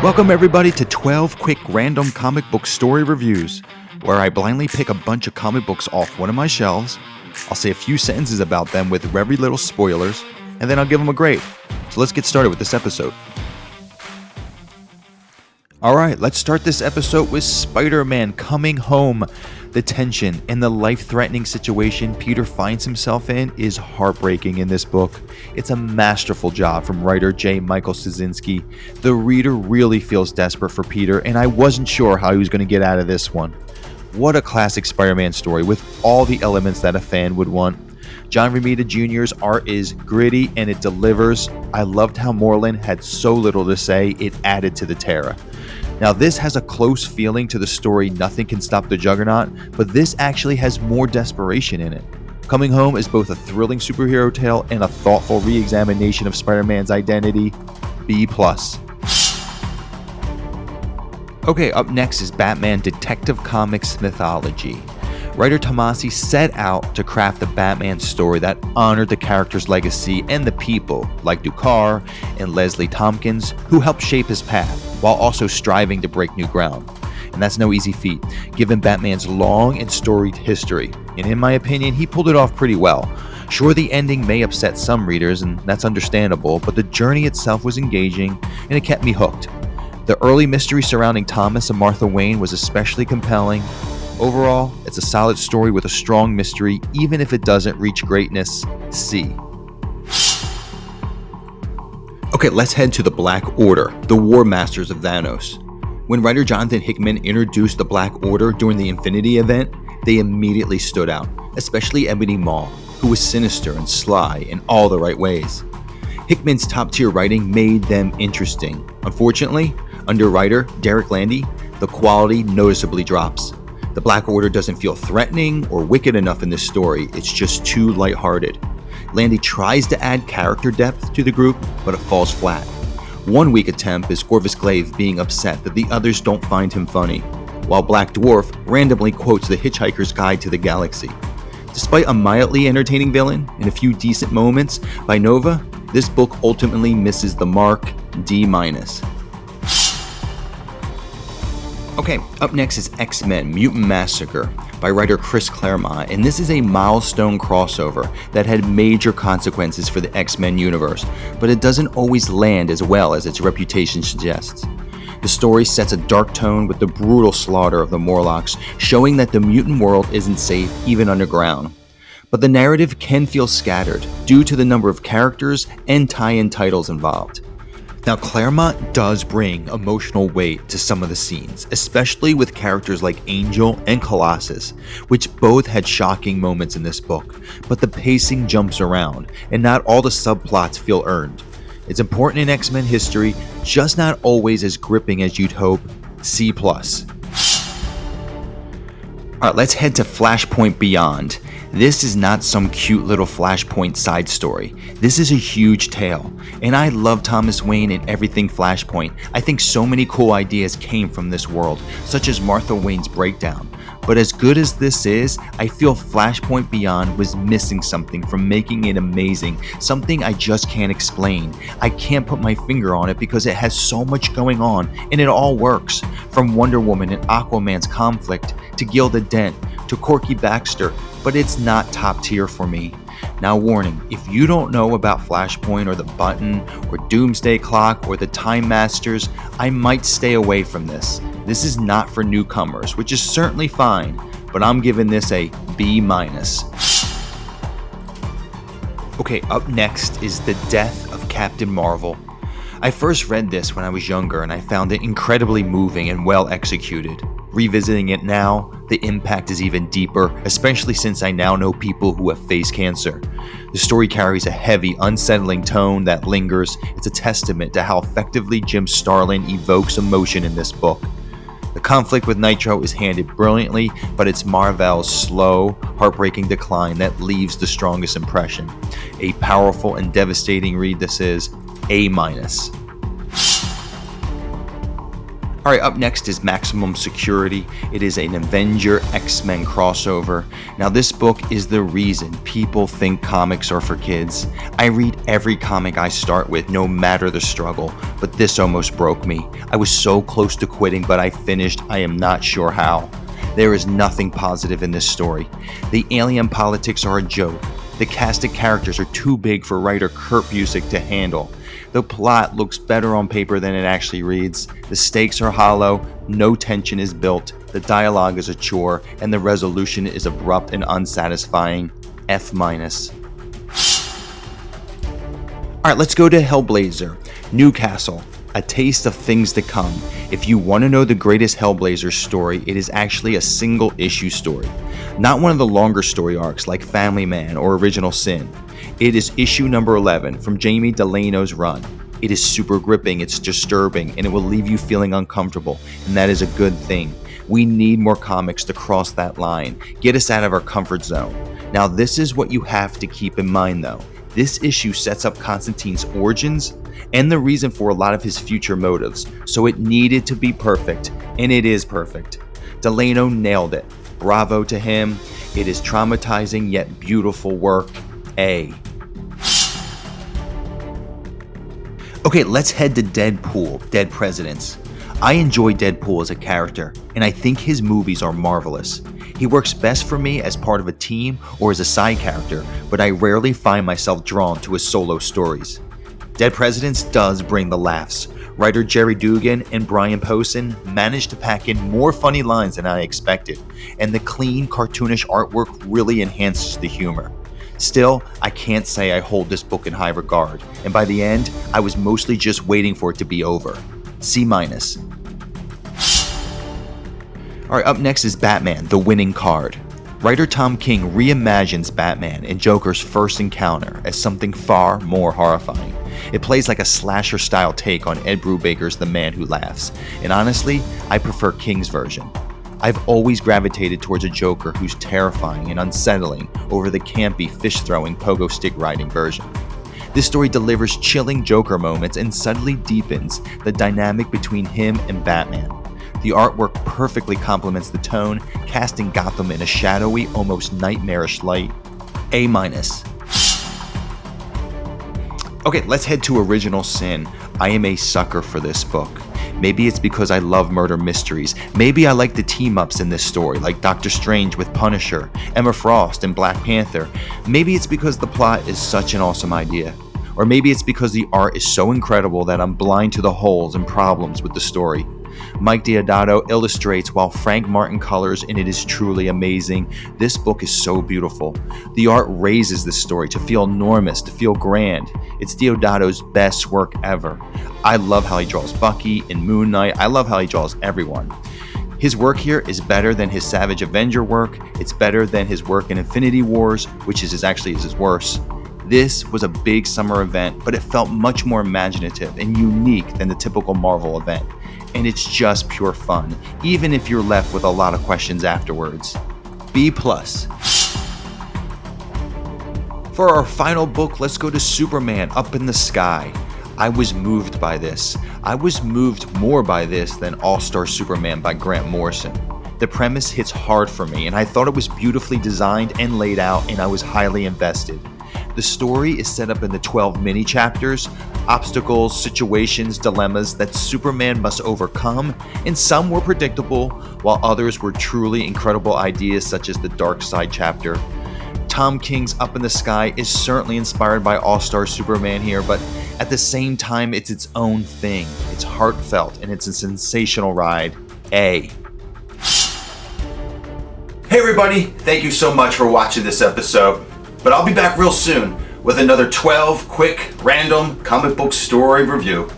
Welcome everybody to 12 quick random comic book story reviews, where I blindly pick a bunch of comic books off one of my shelves. I'll say a few sentences about them with very little spoilers, and then I'll give them a grade. So let's get started with this episode. Alright, let's start this episode with Spider-Man Coming Home. The tension and the life-threatening situation Peter finds himself in is heartbreaking in this book. It's a masterful job from writer J. Michael Straczynski. The reader really feels desperate for Peter, and I wasn't sure how he was going to get out of this one. What a classic Spider-Man story with all the elements that a fan would want. John Romita Jr.'s art is gritty and it delivers. I loved how Moreland had so little to say, it added to the terror. Now this has a close feeling to the story Nothing Can Stop the Juggernaut, but this actually has more desperation in it. Coming Home is both a thrilling superhero tale and a thoughtful re-examination of Spider-Man's identity. B+. Okay, up next is Batman Detective Comics mythology. Writer Tomasi set out to craft a Batman story that honored the character's legacy and the people, like Ducard and Leslie Tompkins, who helped shape his path, while also striving to break new ground. And that's no easy feat, given Batman's long and storied history. And in my opinion, he pulled it off pretty well. Sure, the ending may upset some readers, and that's understandable, but the journey itself was engaging, and it kept me hooked. The early mystery surrounding Thomas and Martha Wayne was especially compelling. Overall, it's a solid story with a strong mystery, even if it doesn't reach greatness. C. Okay, let's head to the Black Order, the War Masters of Thanos. When writer Jonathan Hickman introduced the Black Order during the Infinity event, they immediately stood out, especially Ebony Maw, who was sinister and sly in all the right ways. Hickman's top-tier writing made them interesting. Unfortunately, under writer Derek Landy, the quality noticeably drops. The Black Order doesn't feel threatening or wicked enough in this story, it's just too lighthearted. Landy tries to add character depth to the group, but it falls flat. One weak attempt is Corvus Glaive being upset that the others don't find him funny, while Black Dwarf randomly quotes The Hitchhiker's Guide to the Galaxy. Despite a mildly entertaining villain and a few decent moments by Nova, this book ultimately misses the mark. D-. Okay, up next is X-Men Mutant Massacre by writer Chris Claremont, and this is a milestone crossover that had major consequences for the X-Men universe, but it doesn't always land as well as its reputation suggests. The story sets a dark tone with the brutal slaughter of the Morlocks, showing that the mutant world isn't safe even underground. But the narrative can feel scattered due to the number of characters and tie-in titles involved. Now, Claremont does bring emotional weight to some of the scenes, especially with characters like Angel and Colossus, which both had shocking moments in this book, but the pacing jumps around, and not all the subplots feel earned. It's important in X-Men history, just not always as gripping as you'd hope. C+. Alright, let's head to Flashpoint Beyond. This is not some cute little Flashpoint side story. This is a huge tale, and I love Thomas Wayne and everything Flashpoint. I think so many cool ideas came from this world, such as Martha Wayne's breakdown. But as good as this is, I feel Flashpoint Beyond was missing something from making it amazing, something I just can't explain. I can't put my finger on it because it has so much going on, and it all works. From Wonder Woman and Aquaman's conflict, to Gilda Dent, to Corky Baxter, but it's not top tier for me. Now warning, if you don't know about Flashpoint or the Button or Doomsday Clock or the Time Masters, I might stay away from this. This is not for newcomers, which is certainly fine, but I'm giving this a B-. Okay, up next is The Death of Captain Marvel. I first read this when I was younger and I found it incredibly moving and well executed. Revisiting it now, the impact is even deeper, especially since I now know people who have faced cancer. The story carries a heavy, unsettling tone that lingers. It's a testament to how effectively Jim Starlin evokes emotion in this book. The conflict with Nitro is handled brilliantly, but it's Mar-Vell's slow, heartbreaking decline that leaves the strongest impression. A powerful and devastating read this is. A-. Alright, up next is Maximum Security. It is an Avenger X-Men crossover. Now this book is the reason people think comics are for kids. I read every comic I start with, no matter the struggle, but this almost broke me. I was so close to quitting, but I finished. I am not sure how. There is nothing positive in this story. The alien politics are a joke. The cast of characters are too big for writer Kurt Busiek to handle. The plot looks better on paper than it actually reads. The stakes are hollow, no tension is built, the dialogue is a chore, and the resolution is abrupt and unsatisfying. F-. Alright, let's go to Hellblazer, Newcastle, a taste of things to come. If you want to know the greatest Hellblazer story, it is actually a single issue story. Not one of the longer story arcs like Family Man or Original Sin. It is issue number 11 from Jamie Delano's run. It is super gripping, it's disturbing, and it will leave you feeling uncomfortable, and that is a good thing. We need more comics to cross that line, get us out of our comfort zone. Now this is what you have to keep in mind though. This issue sets up Constantine's origins and the reason for a lot of his future motives, so it needed to be perfect, and it is perfect. Delano nailed it. Bravo to him. It is traumatizing yet beautiful work. A. Okay, let's head to Deadpool, Dead Presidents. I enjoy Deadpool as a character, and I think his movies are marvelous. He works best for me as part of a team or as a side character, but I rarely find myself drawn to his solo stories. Dead Presidents does bring the laughs. Writer Jerry Dugan and Brian Posehn managed to pack in more funny lines than I expected, and the clean, cartoonish artwork really enhances the humor. Still, I can't say I hold this book in high regard, and by the end, I was mostly just waiting for it to be over. C-. Alright, up next is Batman, The Winning Card. Writer Tom King reimagines Batman and Joker's first encounter as something far more horrifying. It plays like a slasher-style take on Ed Brubaker's The Man Who Laughs, and honestly, I prefer King's version. I've always gravitated towards a Joker who's terrifying and unsettling over the campy, fish-throwing, pogo-stick-riding version. This story delivers chilling Joker moments and subtly deepens the dynamic between him and Batman. The artwork perfectly complements the tone, casting Gotham in a shadowy, almost nightmarish light. A-. Okay, let's head to Original Sin. I am a sucker for this book. Maybe it's because I love murder mysteries. Maybe I like the team-ups in this story, like Doctor Strange with Punisher, Emma Frost and Black Panther. Maybe it's because the plot is such an awesome idea. Or maybe it's because the art is so incredible that I'm blind to the holes and problems with the story. Mike Deodato illustrates while Frank Martin colors, and it is truly amazing. This book is so beautiful. The art raises the story to feel enormous, to feel grand. It's Deodato's best work ever. I love how he draws Bucky and Moon Knight. I love how he draws everyone. His work here is better than his Savage Avenger work. It's better than his work in Infinity Wars, which is his worst. This was a big summer event, but it felt much more imaginative and unique than the typical Marvel event. And it's just pure fun, even if you're left with a lot of questions afterwards. B+. For our final book, let's go to Superman Up in the Sky. I was moved by this. I was moved more by this than All-Star Superman by Grant Morrison. The premise hits hard for me, and I thought it was beautifully designed and laid out, and I was highly invested. The story is set up into 12 mini-chapters, obstacles, situations, dilemmas that Superman must overcome, and some were predictable, while others were truly incredible ideas such as the Darkseid chapter. Tom King's Up in the Sky is certainly inspired by All-Star Superman here, but at the same time, it's its own thing. It's heartfelt, and it's a sensational ride. A. Hey everybody, thank you so much for watching this episode. But I'll be back real soon with another 12 quick, random comic book story review.